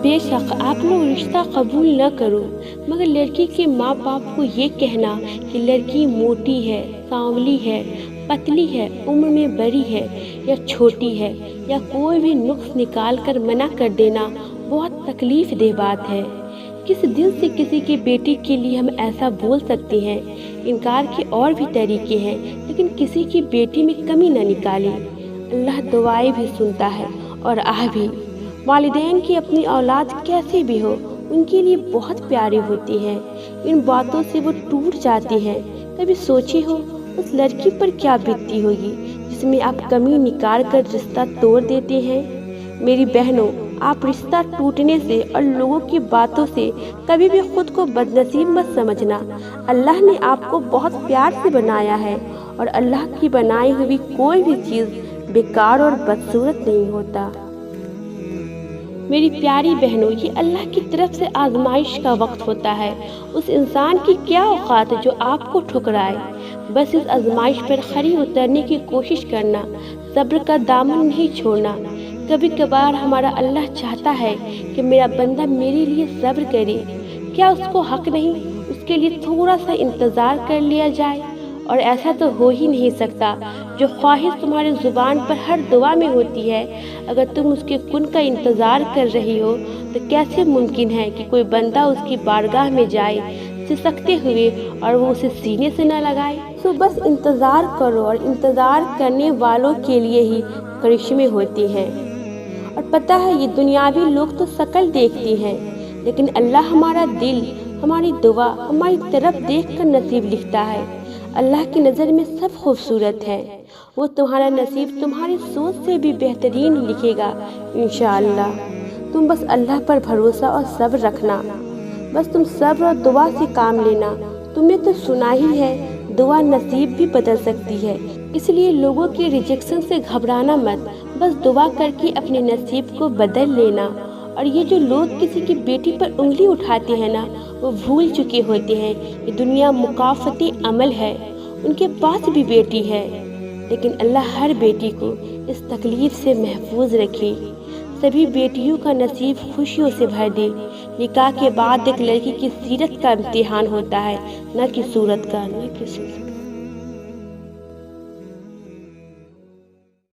बेशक आप लोग रिश्ता कबूल न करो, मगर लड़की के माँ बाप को ये कहना कि लड़की मोटी है, सांवली है, पतली है, उम्र में बड़ी है या छोटी है, या कोई भी नुक्स निकाल कर मना कर देना बहुत तकलीफ दह बात है। किस दिल से किसी की बेटी के लिए हम ऐसा बोल सकते हैं? इनकार के और भी तरीके हैं, लेकिन किसी की बेटी में कमी न निकालें। अल्लाह दुआएं भी सुनता है और आह भी। वालिदैन की अपनी औलाद कैसे भी हो, उनके लिए बहुत प्यारी होती है। इन बातों से वो टूट जाती है। कभी सोची हो उस लड़की पर क्या बीतती होगी जिसमें आप कमी निकाल कर रिश्ता तोड़ देते हैं? मेरी बहनों, आप रिश्ता टूटने से और लोगों की बातों से कभी भी खुद को बदनसीब मत समझना। अल्लाह ने आपको बहुत प्यार से बनाया है और अल्लाह की बनाई हुई कोई भी चीज़ बेकार और बदसूरत नहीं होता। मेरी प्यारी बहनों, ये अल्लाह की तरफ से आजमाइश का वक्त होता है। उस इंसान की क्या औकात है जो आपको ठुकराए। बस इस आजमाइश पर खरी उतरने की कोशिश करना, सब्र का दामन नहीं छोड़ना। कभी कभार हमारा अल्लाह चाहता है कि मेरा बंदा मेरे लिए सब्र करे। क्या उसको हक नहीं उसके लिए थोड़ा सा इंतज़ार कर लिया जाए? और ऐसा तो हो ही नहीं सकता। जो ख्वाहिश तुम्हारी ज़ुबान पर हर दुआ में होती है, अगर तुम उसके कुन का इंतज़ार कर रही हो, तो कैसे मुमकिन है कि कोई बंदा उसकी बारगाह में जाए सिसकते हुए और वो उसे सीने से न लगाए? तो बस इंतज़ार करो, और इंतज़ार करने वालों के लिए ही करिश्मे होते हैं। और पता है, ये दुनियावी लोग तो शकल देखते हैं, लेकिन अल्लाह हमारा दिल, हमारी दुआ हमारी तरफ देख कर नसीब लिखता है। अल्लाह की नज़र में सब खूबसूरत है। वो तुम्हारा नसीब तुम्हारी सोच से भी बेहतरीन लिखेगा इंशाअल्लाह। तुम बस अल्लाह पर भरोसा और सब्र रखना। बस तुम सब्र और दुआ से काम लेना। तुमने तो सुना ही है, दुआ नसीब भी बदल सकती है। इसलिए लोगों के रिजेक्शन से घबराना मत, बस दुआ करके अपने नसीब को बदल लेना। और ये जो लोग किसी की बेटी पर उंगली उठाते हैं ना, वो भूल चुके होते हैं कि दुनिया मुकाफती अमल है। उनके पास भी बेटी है, लेकिन अल्लाह हर बेटी को इस तकलीफ से महफूज रखे। सभी बेटियों का नसीब खुशियों से भर दे। निकाह के बाद एक लड़की की सीरत का इम्तिहान होता है, न कि सूरत का, न कि सूरत।